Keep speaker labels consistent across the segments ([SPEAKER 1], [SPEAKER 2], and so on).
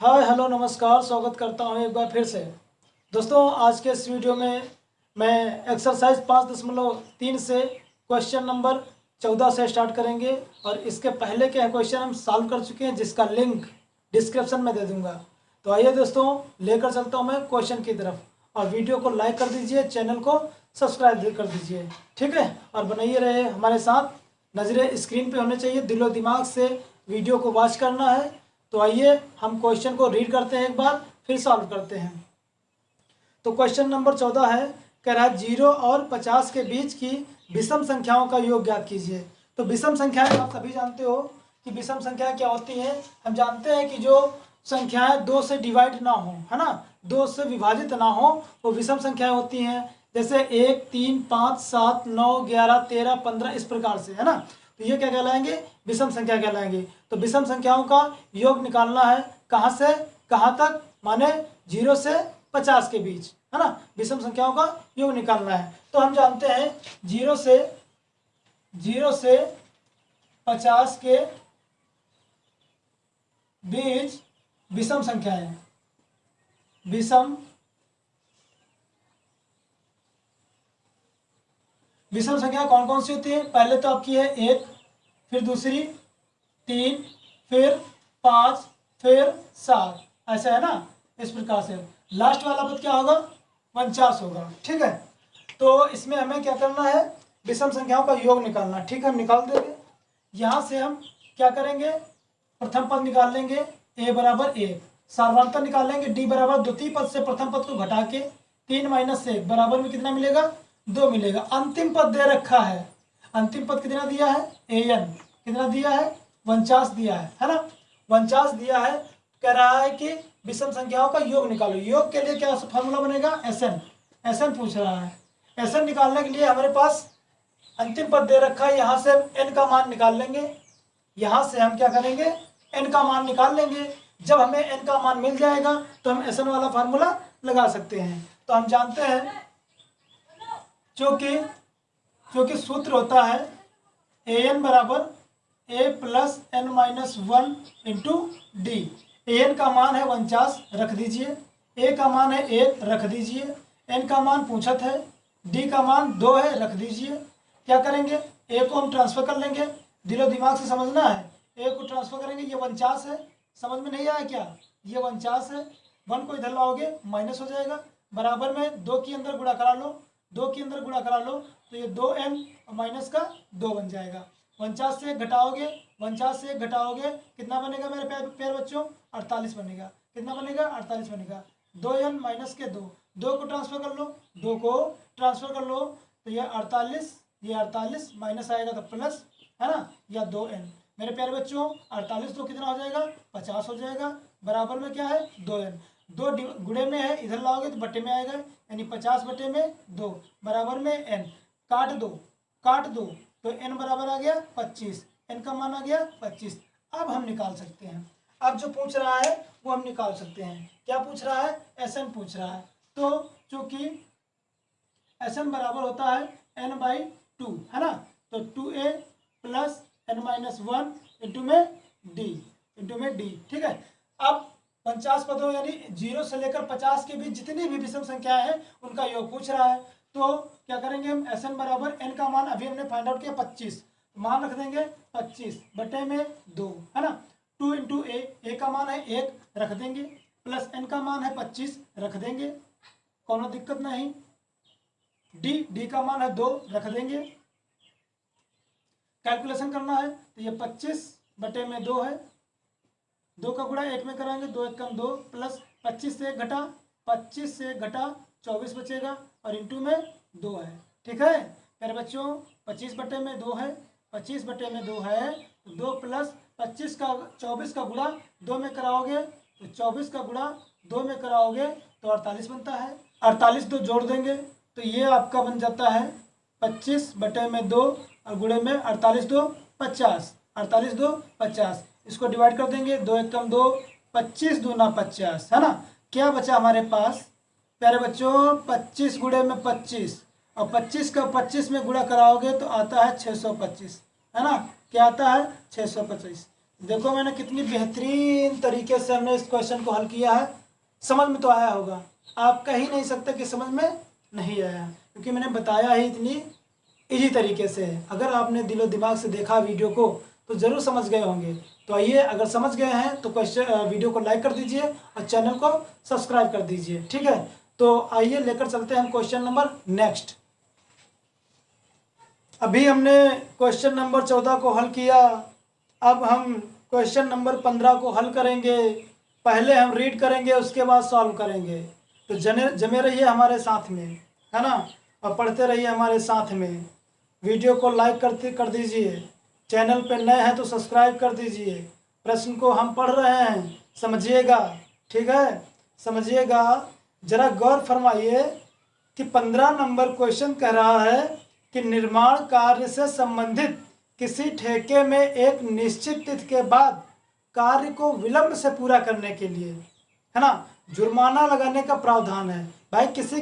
[SPEAKER 1] Hi hello नमस्कार, स्वागत करता हूँ एक बार फिर से। दोस्तों, आज के इस वीडियो में मैं एक्सरसाइज 5.3 से क्वेश्चन नंबर 14 से स्टार्ट करेंगे और इसके पहले के क्वेश्चन हम सॉल्व कर चुके हैं, जिसका लिंक डिस्क्रिप्शन में दे दूंगा। तो आइए दोस्तों, लेकर चलता हूँ मैं क्वेश्चन की तरफ। और वीडियो को लाइक कर दीजिए, चैनल को सब्सक्राइब भी कर दीजिए, ठीक है। और बनाइए रहे हमारे साथ, नज़रें स्क्रीन पे होने चाहिए, दिलो दिमाग से वीडियो को वॉच करना है। तो आइए हम क्वेश्चन को रीड करते हैं, एक बार फिर सॉल्व करते हैं। तो क्वेश्चन नंबर 14 है, कह रहा है 0 और 50 के बीच की विषम संख्याओं का योग ज्ञात कीजिए। तो विषम संख्याएं आप सभी जानते हो कि विषम संख्याएं क्या होती हैं। हम जानते हैं कि जो संख्याएं 2 से डिवाइड ना हो, है ना, 2 से विभाजित ना हो, वो विषम संख्याएं होती हैं। जैसे 1, 3, 5, 7, 9, 11, 13, 15 इस प्रकार से, है ना। तो ये क्या कहलाएंगे? विषम संख्या कहलाएंगे। तो विषम संख्याओं का योग निकालना है, कहाँ से कहाँ तक, माने 0 से 50 के बीच, है ना। विषम संख्याओं का योग निकालना है। तो हम जानते हैं 0 से 50 के बीच विषम संख्याएं, विषम संख्या कौन कौन सी होती है? पहले तो आपकी है 1, फिर दूसरी 3, फिर 5, फिर 7, ऐसा है ना। इस प्रकार से लास्ट वाला पद क्या होगा? 49 होगा, ठीक है। तो इसमें हमें क्या करना है? विषम संख्याओं का योग निकालना, ठीक है। हम निकाल देंगे। यहाँ से हम क्या करेंगे? प्रथम पद निकाल लेंगे, a बराबर 1। सार्वधातुक निकाल लेंगे, d बराबर द्वितीय पद से प्रथम पद को घटा के 3 - 1 बराबर में कितना मिलेगा? 2 मिलेगा। अंतिम पद दे रखा है, अंतिम पद कितना दिया है? an कितना दिया है? 49 दिया है ना। 49 दिया है। कह रहा है कि विषम संख्याओं का योग निकालो। योग के लिए क्या फॉर्मूला बनेगा? SN पूछ रहा है। SN निकालने के लिए हमारे पास अंतिम पद दे रखा है, यहाँ से n का मान निकाल लेंगे। यहाँ से हम क्या करेंगे? n का मान निकाल लेंगे। जब हमें n का मान मिल जाएगा तो हम SN वाला फार्मूला लगा सकते हैं। तो हम जानते हैं, क्योंकि सूत्र होता है an बराबर a plus n-1 into D. an का मान है 49, रख दीजिए। a का मान है 1, रख दीजिए। n का मान पूछत है, d का मान 2 है, रख दीजिए। क्या करेंगे? a को हम ट्रांसफर कर लेंगे, दिलो दिमाग से समझना है। a को ट्रांसफर करेंगे, ये 49 है, समझ में नहीं आया क्या? ये 49 है, 1 को इधर लाओगे माइनस हो जाएगा, बराबर में 2 के अंदर गुणा करा लो, 2 के अंदर गुणा करा लो तो ये 2n और माइनस का 2 बन जाएगा। 49 से घटाओगे, 49 से घटाओगे कितना बनेगा मेरे प्यारे बच्चों? 48 बनेगा। कितना बनेगा? 48 बनेगा। 2n माइनस के 2, 2 को ट्रांसफर कर लो, 2 को ट्रांसफर कर लो तो ये 48, ये 48 माइनस आएगा तो प्लस, है ना, या 2n। मेरे प्यारे बच्चों 48 तो कितना हो जाएगा? 50 हो जाएगा। बराबर में क्या है? 2n। 2 गुणे में है, इधर लाओगे तो बटे में आएगा, यानी 50 बटे में 2 बराबर में n। काट दो तो n बराबर आ गया 25, n का मान आ गया 25। अब हम निकाल सकते हैं। अब जो पूछ रहा है वो हम निकाल सकते हैं। क्या पूछ रहा है? SN पूछ रहा है। तो चूंकि SN बराबर होता है n/2, है ना। तो 2a प्लस n-1 इंटू में d, ठीक है। अब 50 पदों यानी 0 से लेकर 50 के बीच जितनी भी विषम संख्याएं हैं उनका योग पूछ रहा है। तो क्या करेंगे हम? SN बराबर n का मान अभी हमने फाइंड आउट किया 25, मान रख देंगे 25 बटे में 2, है ना। 2 इंटू a का मान है 1, रख देंगे, प्लस n का मान है 25, रख देंगे, कोनो दिक्कत नहीं। d का मान है 2, रख देंगे। कैलकुलेशन करना है तो ये 25 बटे में 2 है, 2 का गुणा 1 में कराएंगे, 2 1 कम 2, प्लस 25 से घटा 24 बचेगा और इंटू में 2 है, ठीक है मेरे बच्चों। 25 बटे में 2 है, 25 बटे में 2 है, 2 प्लस 25 का 24 का गुणा 2 में कराओगे तो 24 का गुणा 2 में कराओगे तो 48 बनता है। 48 2 जोड़ देंगे तो ये आपका बन जाता है 25 बटे में 2 और गुणे में 48 2 50, 48 2 50। इसको डिवाइड कर देंगे, 2 1 कम 2, 25 दूना 50, है ना। क्या बचा हमारे पास प्यारे बच्चों? 25 गुणे में 25 और 25 का 25 में गुणा कराओगे तो आता है 625, है ना। क्या आता है? 625। देखो मैंने कितनी बेहतरीन तरीके से हमने इस क्वेश्चन को हल किया है। समझ में तो आया होगा, आप कह ही नहीं सकते कि समझ में नहीं आया, क्योंकि मैंने बताया ही इतनी इजी तरीके से। अगर आपने दिलो दिमाग से देखा वीडियो को तो ज़रूर समझ गए होंगे। तो आइए, अगर समझ गए हैं तो वीडियो को लाइक कर दीजिए और चैनल को सब्सक्राइब कर दीजिए, ठीक है। तो आइए लेकर चलते हैं हम क्वेश्चन नंबर नेक्स्ट। अभी हमने क्वेश्चन नंबर 14 को हल किया, अब हम क्वेश्चन नंबर 15 को हल करेंगे। पहले हम रीड करेंगे, उसके बाद सॉल्व करेंगे। तो जमे रहिए हमारे साथ में, है ना, और पढ़ते रहिए हमारे साथ में। वीडियो को लाइक कर दीजिए, चैनल पे नए हैं तो सब्सक्राइब कर दीजिए। प्रश्न को हम पढ़ रहे हैं, समझिएगा, ठीक है, समझिएगा। ज़रा गौर फरमाइए कि 15 नंबर क्वेश्चन कह रहा है कि निर्माण कार्य से संबंधित किसी ठेके में एक निश्चित तिथि के बाद कार्य को विलंब से पूरा करने के लिए, है ना, जुर्माना लगाने का प्रावधान है। भाई किसी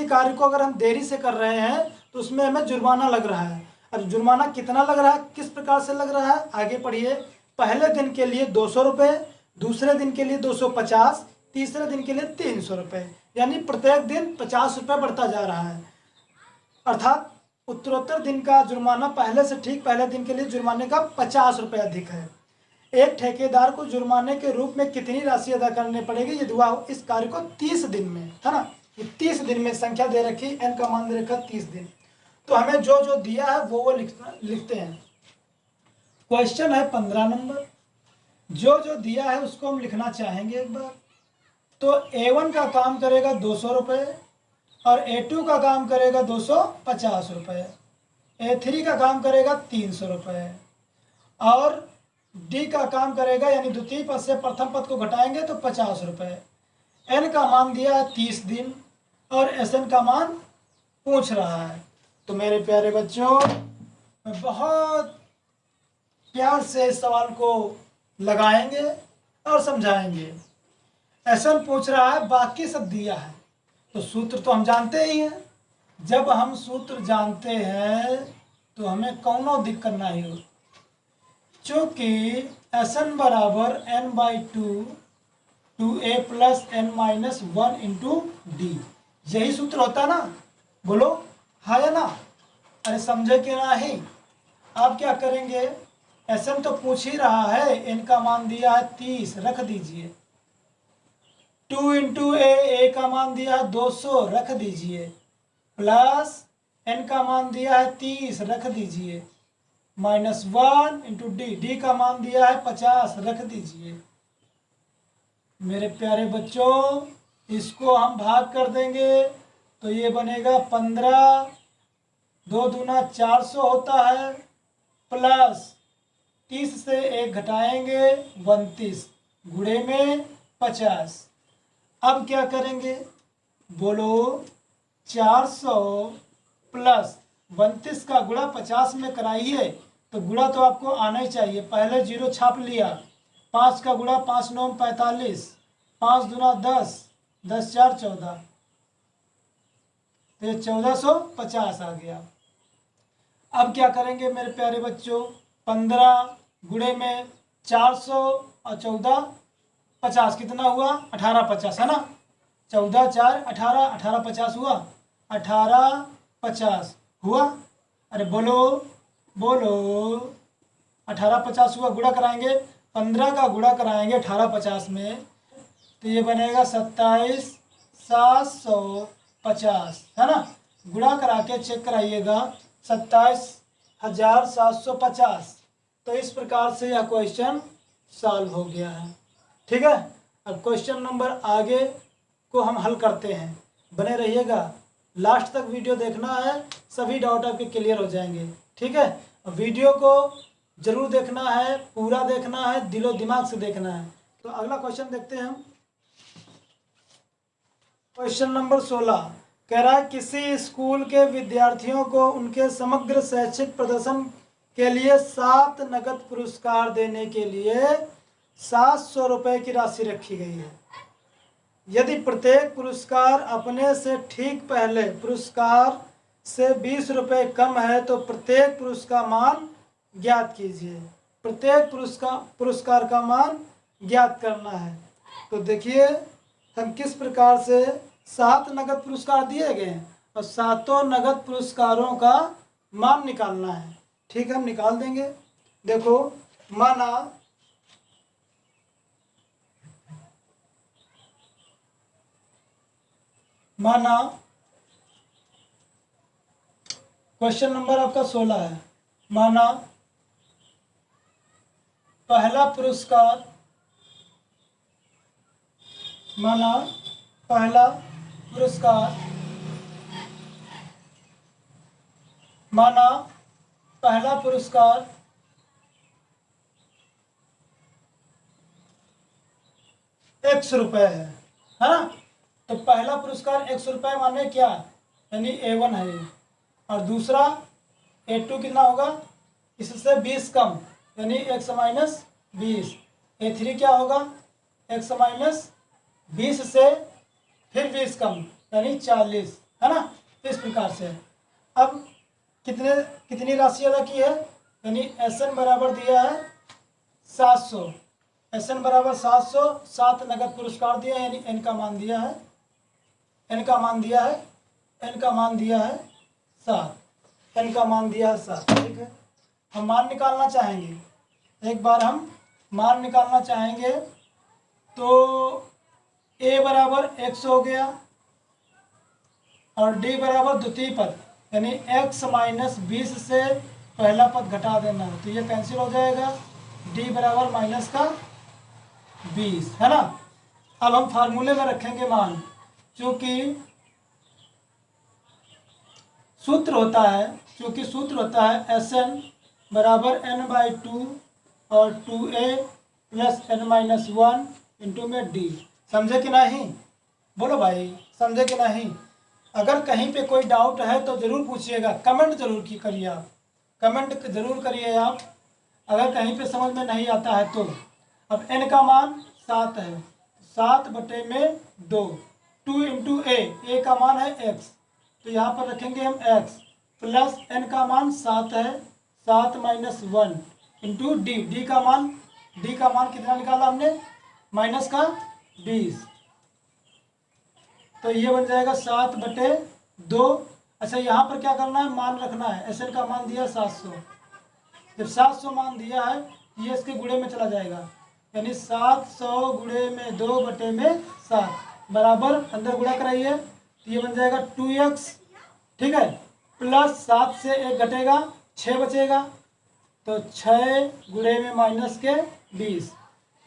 [SPEAKER 1] कार्य को अगर हम देरी से कर रहे हैं तो उसमें हमें जुर्माना लग रहा है। अब जुर्माना कितना लग रहा है, किस प्रकार से लग रहा है, आगे पढ़िए। पहले दिन के लिए 200 रुपये, दूसरे दिन के लिए 250, तीसरे दिन के लिए 300 रुपये, यानी प्रत्येक दिन 50 रुपये बढ़ता जा रहा है। अर्थात उत्तरोत्तर दिन का जुर्माना पहले दिन के लिए जुर्माने का 50 रुपये अधिक है। एक ठेकेदार को जुर्माने के रूप में कितनी राशि अदा करनी पड़ेगी यदि वह इस कार्य को 30 दिन में, है ना, ये 30 दिन में संख्या दे रखी, एन का मान दे रखा 30 दिन। तो हमें जो जो दिया है वो लिखते हैं। क्वेश्चन है 15 नंबर, जो जो दिया है उसको हम लिखना चाहेंगे एक बार। तो A1 का काम करेगा 200 रुपये और A2 का काम करेगा 250 रुपये, A3 का काम करेगा 300 रुपये और D का काम करेगा, यानी द्वितीय पद से प्रथम पद को घटाएंगे तो 50 रुपये। N का मान दिया है 30 दिन और SN का मान पूछ रहा है। तो मेरे प्यारे बच्चों, मैं बहुत प्यार से इस सवाल को लगाएंगे और समझाएंगे। SN पूछ रहा है, बाकी सब दिया है, तो सूत्र तो हम जानते ही हैं। जब हम सूत्र जानते हैं तो हमें कौनो दिक्कत नहीं हो, चूँकि SN बराबर n/2 2a + n-1 × d, यही सूत्र होता ना, बोलो हाँ या ना। अरे समझे कि नहीं। आप क्या करेंगे, SN तो पूछ ही रहा है, n का मान दिया है 30, रख दीजिए। 2 × a का मान दिया है 200, रख दीजिए, प्लस n का मान दिया है 30, रख दीजिए, -1 × d का मान दिया है 50, रख दीजिए। मेरे प्यारे बच्चों, इसको हम भाग कर देंगे तो ये बनेगा 15, 2 दूना 400 होता है, प्लस 30 से 1 घटाएंगे 32, गुणे में 50। अब क्या करेंगे, बोलो 400 प्लस 32 का गुणा 50 में कराइए, तो गुणा तो आपको आना ही चाहिए। पहले 0 छाप लिया, 5 का गुणा 5 9 45, 5 दूना 10, 10 4 14, तो 1450 आ गया। अब क्या करेंगे मेरे प्यारे बच्चों, 15 गुणे में 400 और 14 50 कितना हुआ, 1850, है ना। 14 4 18, 1850 हुआ, 1850 हुआ। अरे बोलो बोलो, 1850 हुआ। गुणा कराएंगे, 15 का गुणा कराएंगे 1850 में, तो ये बनेगा 27,750, है ना। गुणा करा के चेक कराइएगा, 27,750। तो इस प्रकार से यह क्वेश्चन सॉल्व हो गया है, ठीक है। अब क्वेश्चन नंबर आगे को हम हल करते हैं, बने रहिएगा, लास्ट तक वीडियो देखना है, सभी डाउट आपके क्लियर हो जाएंगे, ठीक है। वीडियो को जरूर देखना है, पूरा देखना है, दिलो दिमाग से देखना है। तो अगला क्वेश्चन देखते हैं हम। क्वेश्चन नंबर 16 कह रहा है, किसी स्कूल के विद्यार्थियों को उनके समग्र शैक्षिक प्रदर्शन के लिए 7 नगद पुरस्कार देने के लिए 700 रुपये की राशि रखी गई है। यदि प्रत्येक पुरस्कार अपने से ठीक पहले पुरस्कार से 20 रुपये कम है तो प्रत्येक पुरस्कार मान ज्ञात कीजिए। प्रत्येक पुरस्कार का मान ज्ञात करना है। तो देखिए हम किस प्रकार से 7 नगद पुरस्कार दिए गए हैं और 7 नगद पुरस्कारों का मान निकालना है। ठीक है, हम निकाल देंगे। देखो माना क्वेश्चन नंबर आपका 16 है। माना पहला पुरस्कार माना पहला पुरस्कार 100 रुपये है ना। तो पहला पुरस्कार 100 रुपये माने क्या, यानी A1 है, और दूसरा A2 कितना होगा, इससे 20 कम यानी 100-20। A3 क्या होगा, 100-20 से फिर 20 कम यानी 40, है ना। इस प्रकार से अब कितनी राशि अदा की है, यानी SN बराबर दिया है 700। SN बराबर 700, 7 नगद पुरस्कार दिया है, यानी N का मान दिया है 7। N का मान दिया है 7। ठीक है, हम मान निकालना चाहेंगे। एक बार हम मान निकालना चाहेंगे तो A बराबर 100 हो गया और D बराबर द्वितीय पद, यानी x-20 से पहला पद घटा देना है, तो ये कैंसिल हो जाएगा। D बराबर -20, है ना। अब हम फार्मूले में रखेंगे मान, चूँकि सूत्र होता है SN बराबर n/2 और 2A प्लस n-1 इंटू में D। समझे कि नहीं, बोलो भाई, समझे कि नहीं। अगर कहीं पे कोई डाउट है तो ज़रूर पूछिएगा, कमेंट जरूर करिए आप, कमेंट ज़रूर करिए आप अगर कहीं पे समझ में नहीं आता है तो। अब n का मान 7 है, 7/2, 2 इंटू A का मान है x, तो यहाँ पर रखेंगे हम x, प्लस n का मान 7 है, 7-1 इंटू D का मान कितना निकाला हमने, -20, तो ये बन जाएगा 7/2। अच्छा, यहाँ पर क्या करना है, मान रखना है। SN का मान दिया 700, जब 700 मान दिया है ये इसके गुणे में चला जाएगा, यानी 700 गुणे में 2/7 बराबर, अंदर गुणा कराइए तो ये बन जाएगा 2x। ठीक है, प्लस 7 से 1 घटेगा, 6 बचेगा, तो 6 गुणे में -20,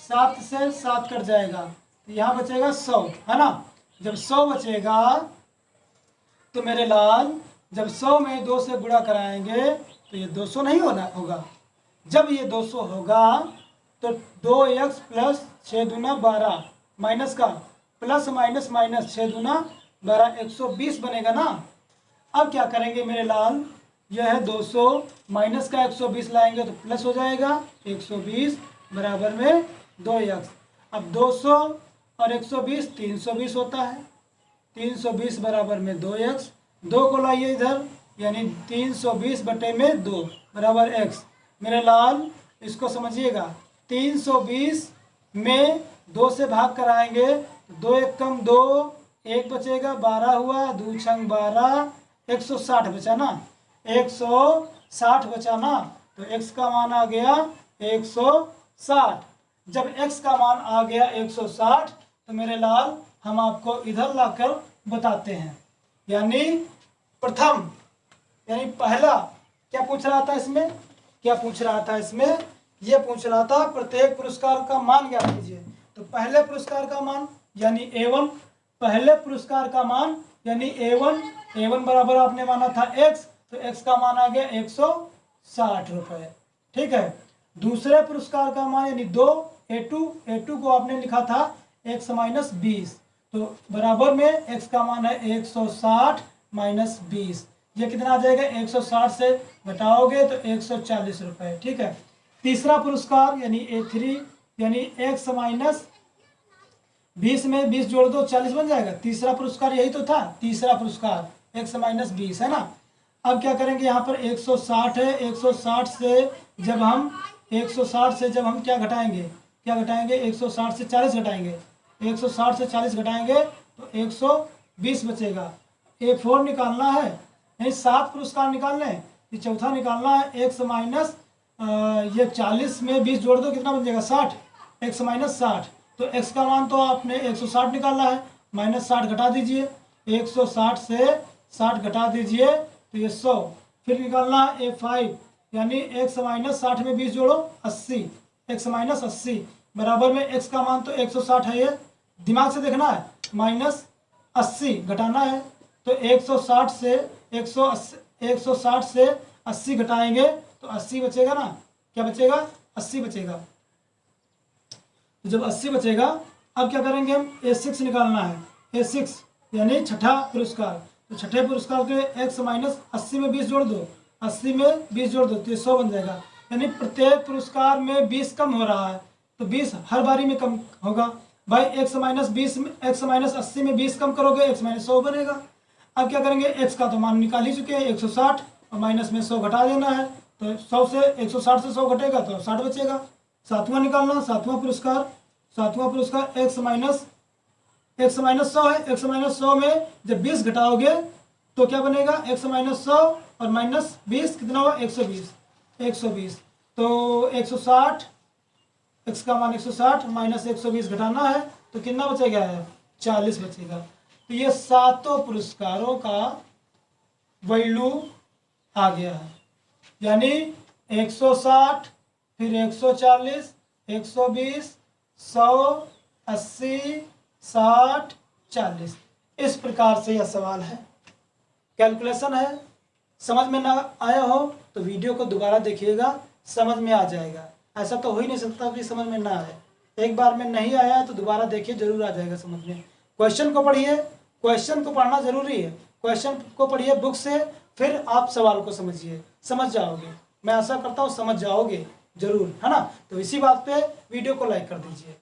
[SPEAKER 1] 7 से 7 कट जाएगा, तो यहाँ बचेगा 100, है ना। जब 100 बचेगा तो मेरे लाल, जब 100 में 2 से गुणा कराएंगे तो ये 200 नहीं होगा। जब ये 200 होगा तो 2x प्लस 6 दूना 12 माइनस का प्लस माइनस 6 दूना 12, 120 बनेगा ना। अब क्या करेंगे मेरे लाल, यह है 200 माइनस का 120 लाएंगे तो प्लस हो जाएगा 120 बराबर में 2x। अब 200 और 120 320 होता है, 320 बराबर में 2x, 2 को लाइए इधर, यानी 320/2 बराबर x। मेरे लाल इसको समझिएगा, 320 में 2 से भाग कराएंगे तो 2 1 कम 2, 1 बचेगा, 12 हुआ, 2 छंग 12, 160 बचा ना, 160 बचा ना, तो x का मान आ गया 160। जब x का मान आ गया 160 तो मेरे लाल हम आपको इधर लाकर बताते हैं, यानी प्रथम, यानी पहला क्या पूछ रहा था इसमें, ये पूछ रहा था प्रत्येक पुरस्कार का मान ज्ञात कीजिए। तो पहले पुरस्कार का मान यानी A1, पहले पुरस्कार का मान यानी A1 बराबर आपने माना था x, तो x का मान आ गया 160 रुपये। ठीक है, दूसरे पुरस्कार का मान यानी 2 A2 को आपने लिखा था x-20, तो बराबर में x का मान है 160 - 20, ये कितना आ जाएगा, 160 से घटाओगे तो 140 रुपये। ठीक है, तीसरा पुरस्कार यानी A3 यानी x-20 में 20 जोड़ दो 40 बन जाएगा। तीसरा पुरस्कार यही तो था, तीसरा पुरस्कार x-20 है ना। अब क्या करेंगे, यहाँ पर 160 है, 160 से जब हम 160 से जब हम क्या घटाएंगे 160 से 40 घटाएंगे, 160 से 40 घटाएंगे तो 120 बचेगा। A4 निकालना है, यानी 7 पुरस्कार निकालने हैं, ये चौथा निकालना है। x माइनस ये 40 में 20 जोड़ दो, कितना बन जाएगा 60, x माइनस 60। तो x का मान तो आपने 160 निकालना है, माइनस 60 घटा दीजिए, 160 से 60 घटा दीजिए तो ये 100। फिर निकालना है A5, यानी x माइनस 60 में 20 जोड़ो 80, x माइनस 80 बराबर में x का मान तो 160 है, ये दिमाग से देखना है, माइनस 80 घटाना है। तो 160 से 160 से 80 घटाएंगे तो 80 बचेगा ना, क्या बचेगा 80 बचेगा। तो जब 80 बचेगा अब क्या करेंगे हम, A6 निकालना है, A6 यानी छठा पुरस्कार। तो छठे पुरस्कार के x माइनस 80 में 20 जोड़ दो, 80 में 20 जोड़ दो तो ये 100 बन जाएगा। यानी प्रत्येक पुरस्कार में 20 कम हो रहा है, तो 20 हर बारी में कम होगा भाई। x माइनस 80 में 20 कम करोगे x माइनस 100 बनेगा। अब क्या करेंगे, x का तो मान निकाल ही चुके हैं 160 और माइनस में 100 घटा देना है, तो 100 से 160 से 100 घटेगा तो 60 बचेगा। सातवां निकालना, सातवां पुरस्कार x माइनस 100 है, x माइनस 100 में जब 20 घटाओगे तो क्या बनेगा, x माइनस 100 और माइनस 20 कितना हुआ 120। तो 160 x का मान 160 माइनस 120 घटाना है तो कितना बचेगा, 40 बचेगा। तो ये सातों पुरस्कारों का वैल्यू आ गया है, यानी 160 फिर 140 120 100 80 60 40। इस प्रकार से यह सवाल है, कैलकुलेशन है। समझ में ना आया हो तो वीडियो को दोबारा देखिएगा, समझ में आ जाएगा। ऐसा तो हो ही नहीं सकता कि समझ में ना आए, एक बार में नहीं आया तो दोबारा देखिए, जरूर आ जाएगा समझ में। क्वेश्चन को पढ़िए, क्वेश्चन को पढ़ना जरूरी है, क्वेश्चन को पढ़िए बुक से, फिर आप सवाल को समझिए, समझ जाओगे। मैं आशा करता हूँ समझ जाओगे जरूर, है ना। तो इसी बात पे वीडियो को लाइक कर दीजिए।